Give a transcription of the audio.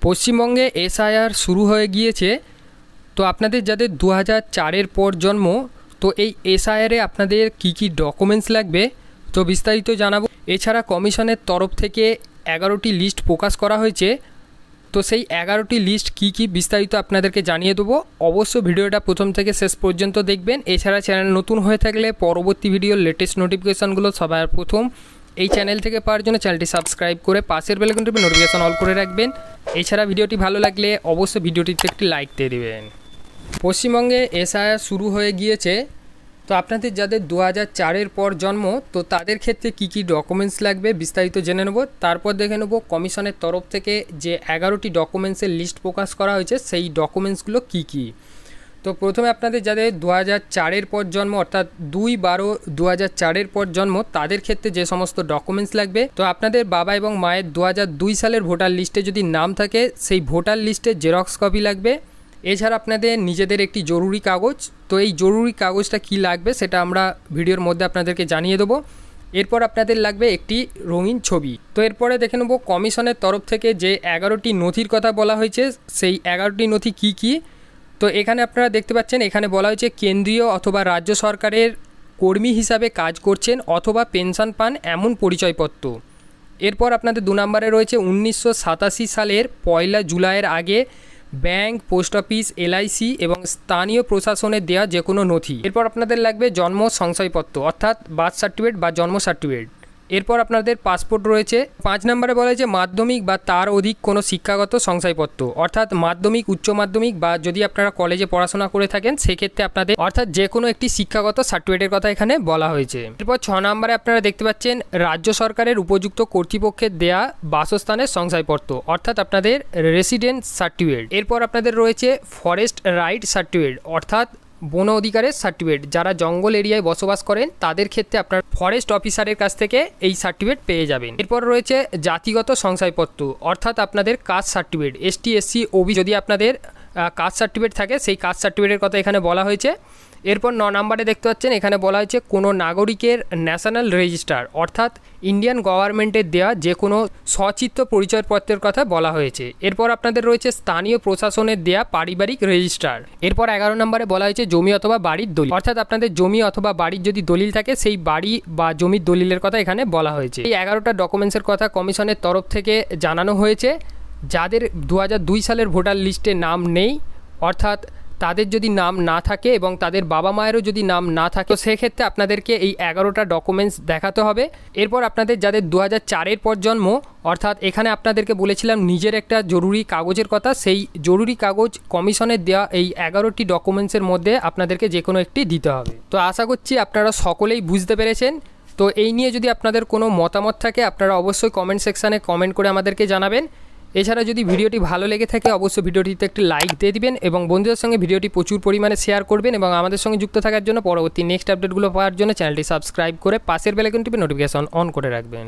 পশ্চিমবঙ্গে এসআইআর শুরু হয়ে গিয়েছে। তো আপনাদের যাদের 2004-এর পর জন্ম, তো এই এসআইআরে আপনাদের কি কি ডকুমেন্টস লাগবে তো বিস্তারিত জানাবো। এছাড়া কমিশনের তরফ থেকে 11টি লিস্ট প্রকাশ করা হয়েছে। তো সেই 11টি লিস্ট কি কি বিস্তারিত আপনাদেরকে জানিয়ে দেবো। অবশ্য ভিডিওটা প্রথম থেকে শেষ পর্যন্ত দেখবেন। এছাড়া চ্যানেল নতুন হয়ে থাকলে পরবর্তী ভিডিওর লেটেস্ট নোটিফিকেশানগুলো সবার প্রথম এই চ্যানেল থেকে পাওয়ার জন্য চ্যানেলটি সাবস্ক্রাইব করে পাশের বেল আইকনটি নোটিফিকেশান অল করে রাখবেন। এছাড়া ভিডিওটি ভালো লাগলে অবশ্যই ভিডিওটিতে একটি লাইক দিয়ে দেবেন। পশ্চিমবঙ্গে এসআইআর শুরু হয়ে গিয়েছে। তো আপনাদের যাদের 2004-এর পর জন্ম, তো তাদের ক্ষেত্রে কি কি ডকুমেন্টস লাগবে বিস্তারিত জেনে নেব। তারপর দেখে নেব কমিশনের তরফ থেকে যে 11টি ডকুমেন্টসের লিস্ট প্রকাশ করা হয়েছে সেই ডকুমেন্টসগুলো কি কি। তো প্রথমে আপনাদের যাদের 2004-এর পর জন্ম অর্থাৎ 2/12/2004-এর পর জন্ম, তাদের ক্ষেত্রে যে সমস্ত ডকুমেন্টস লাগবে, তো আপনাদের বাবা এবং মায়ের 2002 সালের ভোটার লিস্টে যদি নাম থাকে সেই ভোটার লিস্টের জেরক্স কপি লাগবে। এছাড়া আপনাদের নিজেদের একটি জরুরি কাগজ, তো এই জরুরি কাগজটা কি লাগবে সেটা আমরা ভিডিওর মধ্যে আপনাদেরকে জানিয়ে দেবো। এরপর আপনাদের লাগবে একটি রঙিন ছবি। তো এরপরে দেখে নেব কমিশনের তরফ থেকে যে 11টি নথির কথা বলা হয়েছে সেই 11টি নথি কি কি। তো এখানে আপনারা দেখতে পাচ্ছেন, এখানে বলা হয়েছে কেন্দ্রীয় অথবা রাজ্য সরকারের কর্মী হিসাবে কাজ করছেন অথবা পেনশন পান এমন পরিচয়পত্র। এরপর আপনাদের 2 নম্বরে রয়েছে 1987 সালের 1 জুলাইয়ের আগে ব্যাংক, পোস্ট অফিস, এলআইসি এবং স্থানীয় প্রশাসনের দেওয়া যে কোনো নথি। এরপর আপনাদের লাগবে জন্ম শংসাপত্র অর্থাৎ বার্থ সার্টিফিকেট বা জন্ম সার্টিফিকেট। এরপর আপনাদের পাসপোর্ট রয়েছে। 5 নম্বরে বলা হয়েছে মাধ্যমিক বা তার অধিক কোনো শিক্ষাগত শংসাপত্র অর্থাৎ মাধ্যমিক, উচ্চ মাধ্যমিক বা যদি আপনারা কলেজে পড়াশোনা করে থাকেন সেক্ষেত্রে আপনাদের অর্থাৎ যে কোনো একটি শিক্ষাগত সার্টিফিকেটের কথা এখানে বলা হয়েছে। এরপর 6 নম্বরে আপনারা দেখতে পাচ্ছেন রাজ্য সরকারের উপযুক্ত কর্তৃপক্ষের দেয়া বাসস্থানের শংসাপত্র অর্থাৎ আপনাদের রেসিডেন্স সার্টিফিকেট। এরপর আপনাদের রয়েছে ফরেস্ট রাইট সার্টিফিকেট অর্থাৎ বন অধিকারের সার্টিফিকেট। যারা জঙ্গল এরিয়ায় বসবাস করেন তাদের ক্ষেত্রে আপনার ফরেস্ট অফিসারের কাছ থেকে এই সার্টিফিকেট পেয়ে যাবেন। এরপর রয়েছে জাতিগত শংসাপত্র অর্থাৎ আপনাদের caste certificate, ST, SC, OB যদি আপনাদের কাস্ট সার্টিফিকেট থাকে সেই কাস্ট সার্টিফিকেটের কথা এখানে বলা হয়েছে। এরপর 9 নম্বরে দেখতে পাচ্ছেন এখানে বলা হয়েছে কোনো নাগরিকের ন্যাশনাল রেজিস্টার অর্থাৎ ইন্ডিয়ান গভর্নমেন্টের দেওয়া যে কোনো সচিত্র পরিচয়পত্রের কথা বলা হয়েছে। এরপর আপনাদের রয়েছে স্থানীয় প্রশাসনের দেওয়া পারিবারিক রেজিস্টার। এরপর 11 নম্বরে বলা হয়েছে জমি অথবা বাড়ির দলিল অর্থাৎ আপনাদের জমি অথবা বাড়ির যদি দলিল থাকে সেই বাড়ি বা জমির দলিলের কথা এখানে বলা হয়েছে। এই 11টা ডকুমেন্টসের কথা কমিশনের তরফ থেকে জানানো হয়েছে। যাদের 2002 সালের ভোটার লিস্টে নাম নেই অর্থাৎ তাদের যদি নাম না থাকে এবং তাদের বাবা মায়েরও যদি নাম না থাকে তো সেক্ষেত্রে আপনাদেরকে এই 11টা ডকুমেন্টস দেখাতে হবে। এরপর আপনাদের যাদের 2004-এর পর জন্ম অর্থাৎ এখানে আপনাদেরকে বলেছিলাম নিজের একটা জরুরি কাগজের কথা, সেই জরুরি কাগজ কমিশনের দেওয়া এই 11টি ডকুমেন্টসের মধ্যে আপনাদেরকে যে কোনো একটি দিতে হবে। তো আশা করছি আপনারা সকলেই বুঝতে পেরেছেন। তো এই নিয়ে যদি আপনাদের কোনো মতামত থাকে আপনারা অবশ্যই কমেন্ট সেকশানে কমেন্ট করে আমাদেরকে জানাবেন। এছাড়া যদি ভিডিওটি ভালো লেগে থাকে অবশ্যই ভিডিওটিতে একটি লাইক দিয়ে দিবেন এবং বন্ধুদের সঙ্গে ভিডিওটি প্রচুর পরিমাণে শেয়ার করবেন এবং আমাদের সঙ্গে যুক্ত থাকার জন্য পরবর্তী নেক্সট আপডেটগুলো পাওয়ার জন্য চ্যানেলটি সাবস্ক্রাইব করে পাশের বেল আইকনটি নোটিফিকেশন অন করে রাখবেন।